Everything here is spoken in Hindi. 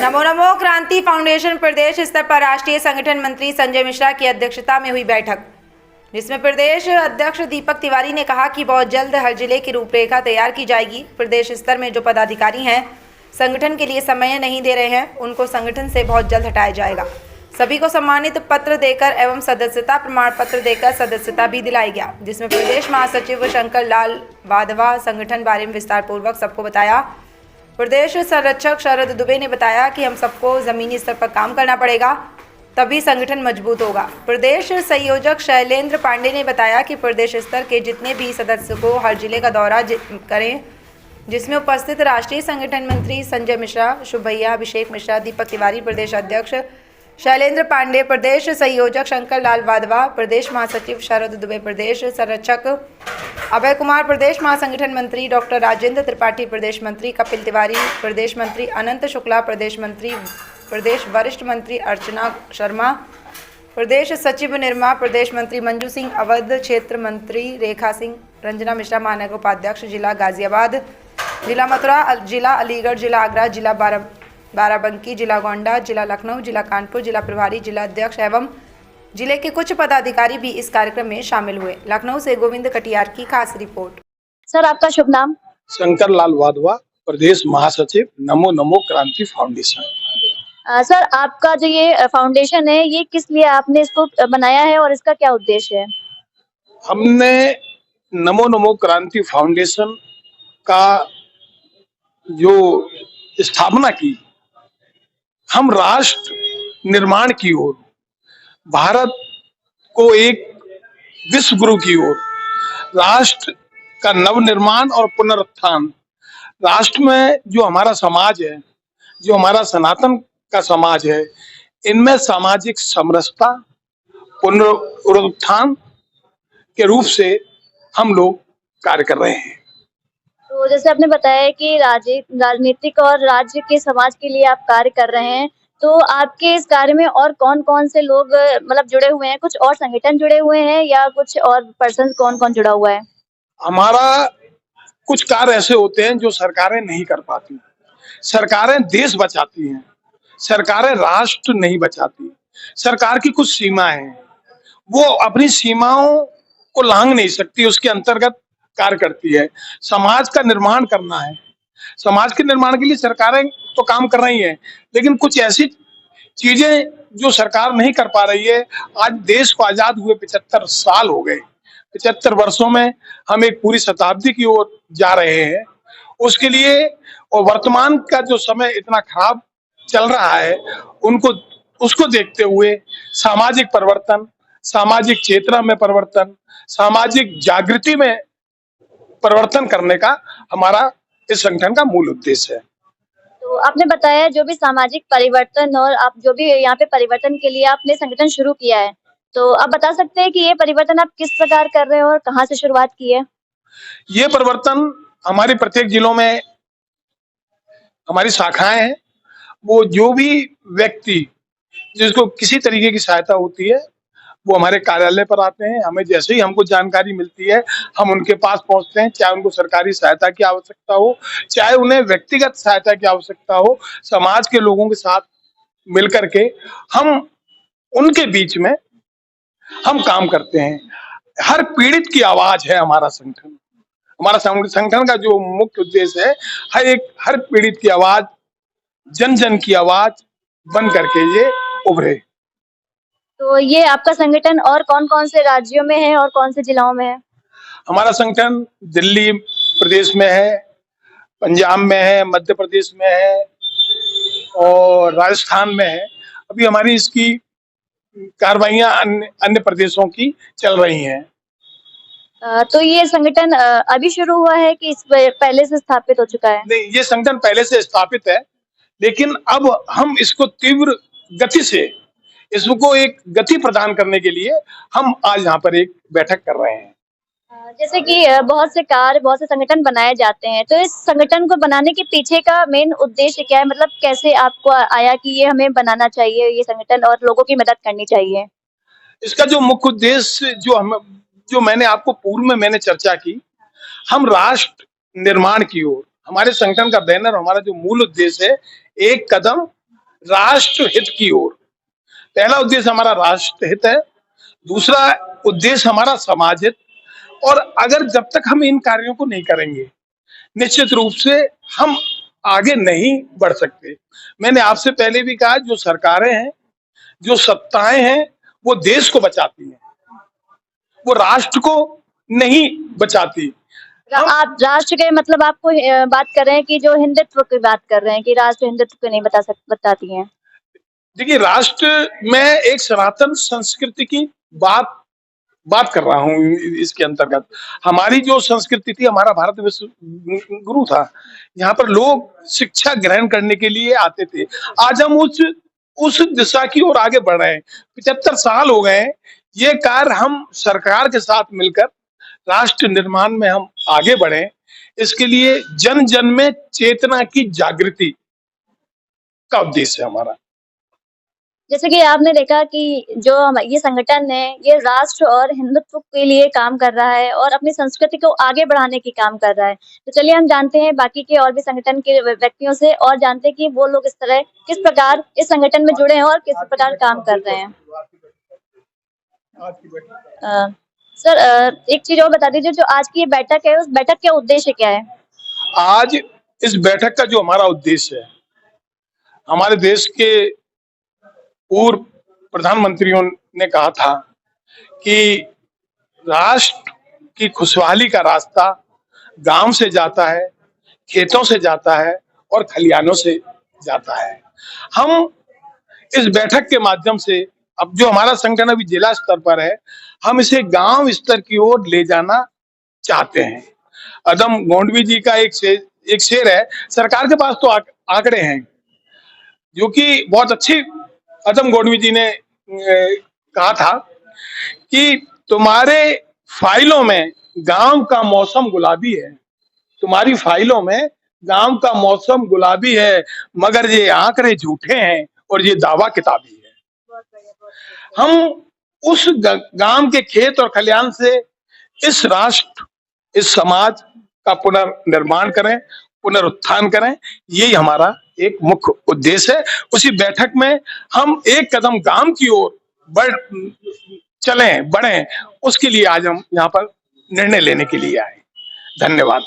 नमो नमो क्रांति फाउंडेशन प्रदेश स्तर पर राष्ट्रीय संगठन मंत्री संजय मिश्रा की अध्यक्षता में हुई बैठक, जिसमें प्रदेश अध्यक्ष दीपक तिवारी ने कहा कि बहुत जल्द हर जिले की रूपरेखा तैयार की जाएगी। प्रदेश स्तर में जो पदाधिकारी हैं संगठन के लिए समय नहीं दे रहे हैं, उनको संगठन से बहुत जल्द हटाया जाएगा। सभी को सम्मानित पत्र देकर एवं सदस्यता प्रमाण पत्र देकर सदस्यता भी दिलाई गया, जिसमें प्रदेश महासचिव शंकर लाल वाधवा संगठन बारे में विस्तार पूर्वक सबको बताया। प्रदेश संरक्षक शरद दुबे ने बताया कि हम सबको जमीनी स्तर पर काम करना पड़ेगा, तभी संगठन मजबूत होगा। प्रदेश संयोजक शैलेंद्र पांडे ने बताया कि प्रदेश स्तर के जितने भी सदस्य को हर जिले का दौरा करें, जिसमें उपस्थित राष्ट्रीय संगठन मंत्री संजय मिश्रा, शुभ भैया, अभिषेक मिश्रा, दीपक तिवारी, प्रदेश अध्यक्ष शैलेंद्र पांडे, प्रदेश संयोजक शंकर लाल वाधवा, प्रदेश महासचिव शरद दुबे, प्रदेश संरक्षक अभय कुमार, प्रदेश महासंगठन मंत्री डॉक्टर राजेंद्र त्रिपाठी, प्रदेश मंत्री कपिल तिवारी, प्रदेश मंत्री अनंत शुक्ला, प्रदेश वरिष्ठ मंत्री अर्चना शर्मा, प्रदेश सचिव निर्मा, प्रदेश मंत्री मंजू सिंह अवध, क्षेत्र मंत्री रेखा सिंह, रंजना मिश्रा, महानगर उपाध्यक्ष जिला गाजियाबाद, जिला मथुरा, जिला अलीगढ़, जिला आगरा, जिला बाराबंकी, जिला गोंडा, जिला लखनऊ, जिला कानपुर, जिला प्रभारी, जिला अध्यक्ष एवं जिले के कुछ पदाधिकारी भी इस कार्यक्रम में शामिल हुए। लखनऊ से गोविंद कटियार की खास रिपोर्ट। सर, आपका शुभ नाम? शंकर लाल वाधवा, प्रदेश महासचिव, नमो नमो क्रांति फाउंडेशन। सर, आपका जो ये फाउंडेशन है, ये किस लिए आपने इसको बनाया है और इसका क्या उद्देश्य है? हमने नमो नमो क्रांति फाउंडेशन का जो स्थापना की, हम राष्ट्र निर्माण की ओर, भारत को एक विश्व गुरु की ओर, राष्ट्र का नवनिर्माण और पुनरुत्थान, राष्ट्र में जो हमारा समाज है, जो हमारा सनातन का समाज है, इनमें सामाजिक समरसता, पुनरुत्थान के रूप से हम लोग कार्य कर रहे हैं। तो जैसे आपने बताया कि राजनीतिक और राज्य के समाज के लिए आप कार्य कर रहे हैं, तो आपके इस कार्य में और कौन-कौन से लोग मतलब जुड़े हुए हैं? कुछ और संगठन जुड़े हुए हैं या कुछ और पर्सन कौन-कौन जुड़ा हुआ है? हमारा कुछ कार्य ऐसे होते हैं जो सरकारें नहीं कर पाती। सरकारें देश बचाती हैं, सरकारें राष्ट्र नहीं बचाती। सरकार की कुछ सीमाएं हैं, वो अपनी सीमाओं को लांघ नहीं सकती, उसके अंतर्गत कार्य करती है। समाज का निर्माण करना है, समाज के निर्माण के लिए सरकारें तो काम कर रही हैं, लेकिन कुछ ऐसी चीजें जो सरकार नहीं कर पा रही है। आज देश को आजाद हुए 75 साल हो गए, 75 वर्षों में हम एक पूरी शताब्दी की ओर जा रहे हैं। उसके लिए और वर्तमान का जो समय इतना खराब चल रहा है, उसको देखते हुए सामाजिक परिवर्तन, सामाजिक चेतना में परिवर्तन, सामाजिक जागृति में परिवर्तन करने का हमारा इस संगठन का मूल उद्देश्य है। तो आपने बताया जो भी सामाजिक परिवर्तन और आप जो भी यहाँ पे परिवर्तन के लिए आपने संगठन शुरू किया है, तो आप बता सकते हैं कि ये परिवर्तन आप किस प्रकार कर रहे हो और कहाँ से शुरुआत की है? ये परिवर्तन हमारे प्रत्येक जिलों में हमारी शाखाएं हैं। वो जो भी व्यक्ति जिसको किसी तरीके की सहायता होती है, वो हमारे कार्यालय पर आते हैं। हमें जैसे ही हमको जानकारी मिलती है, हम उनके पास पहुंचते हैं, चाहे उनको सरकारी सहायता की आवश्यकता हो, चाहे उन्हें व्यक्तिगत सहायता की आवश्यकता हो। समाज के लोगों के साथ मिलकर के हम उनके बीच में हम काम करते हैं। हर पीड़ित की आवाज है हमारा संगठन। हमारा संगठन का जो मुख्य उद्देश्य है, हर पीड़ित की आवाज, जन जन की आवाज बन करके ये उभरे। तो ये आपका संगठन और कौन-कौन से राज्यों में है और कौन से जिलाओं में है? हमारा संगठन दिल्ली प्रदेश में है, पंजाब में है, मध्य प्रदेश में है और राजस्थान में है। अभी हमारी इसकी कार्रवाइयां अन्य प्रदेशों की चल रही हैं। तो ये संगठन अभी शुरू हुआ है कि इस पहले से स्थापित हो चुका है? नहीं, ये संगठन पहले से स्थापित है, लेकिन अब हम इसको तीव्र गति से, इसको एक गति प्रदान करने के लिए हम आज यहाँ पर एक बैठक कर रहे हैं। जैसे कि बहुत से संगठन बनाए जाते हैं, तो इस संगठन को बनाने के पीछे का मेन उद्देश्य क्या है? मतलब कैसे आपको आया कि ये हमें बनाना चाहिए ये संगठन और लोगों की मदद करनी चाहिए? इसका जो मुख्य उद्देश्य जो मैंने आपको पूर्व में मैंने चर्चा की, हम राष्ट्र निर्माण की ओर, हमारे संगठन का बैनर, हमारा जो मूल उद्देश्य है, एक कदम राष्ट्र हित की ओर। पहला उद्देश्य हमारा राष्ट्र हित है, दूसरा उद्देश्य हमारा समाज हित। और अगर जब तक हम इन कार्यों को नहीं करेंगे, निश्चित रूप से हम आगे नहीं बढ़ सकते। मैंने आपसे पहले भी कहा, जो सरकारें हैं, जो सत्ताएं हैं, वो देश को बचाती हैं, वो राष्ट्र को नहीं बचाती। आप राष्ट्र के मतलब आपको बात कर रहे हैं कि जो हिंदुत्व की बात कर रहे हैं कि राष्ट्र हिंदुत्व को नहीं बताती हैं। देखिए, राष्ट्र में एक सनातन संस्कृति की बात कर रहा हूँ। इसके अंतर्गत हमारी जो संस्कृति थी, हमारा भारत विश्व गुरु था, यहाँ पर लोग शिक्षा ग्रहण करने के लिए आते थे। आज हम उस दिशा की ओर आगे बढ़ रहे हैं। 75 साल हो गए, ये कार्य हम सरकार के साथ मिलकर राष्ट्र निर्माण में हम आगे बढ़े। इसके लिए जन जन में चेतना की जागृति का उद्देश्य है हमारा। जैसे कि आपने देखा कि जो ये संगठन है, ये राष्ट्र और हिंदुत्व के लिए काम कर रहा है और अपनी संस्कृति को आगे बढ़ाने की काम कर रहा है। तो चलिए हम जानते हैं बाकी के और भी संगठन के व्यक्तियों से और जानते हैं कि वो लोग इस तरह किस प्रकार इस संगठन में जुड़े हैं और किस प्रकार काम कर रहे हैं। सर, एक चीज और बता दीजिए, जो आज की ये बैठक है, उस बैठक का उद्देश्य क्या है? आज इस बैठक का जो हमारा उद्देश्य है, हमारे देश के पूर्व प्रधानमंत्रियों ने कहा था कि राष्ट्र की खुशहाली का रास्ता गांव से जाता है, खेतों से जाता है और खलिहानों से जाता है। हम इस बैठक के माध्यम से, अब जो हमारा संगठन अभी जिला स्तर पर है, हम इसे गांव स्तर की ओर ले जाना चाहते हैं। अदम गोंडवी जी का एक शेर है, सरकार के पास तो आंकड़े हैं, जो कि बहुत अच्छी अदम गोंडवी जी ने कहा था कि तुम्हारे फाइलों में गांव का मौसम गुलाबी है, तुम्हारी फाइलों में गांव का मौसम गुलाबी है, मगर ये आंकड़े झूठे हैं और ये दावा किताबी है। हम उस गांव के खेत और खलिहान से इस राष्ट्र, इस समाज का पुनर्निर्माण करें, पुनरुत्थान करें, यही हमारा एक मुख्य उद्देश्य है। उसी बैठक में हम एक कदम गांव की ओर बढ़ें, उसके लिए आज हम यहाँ पर निर्णय लेने के लिए आए। धन्यवाद।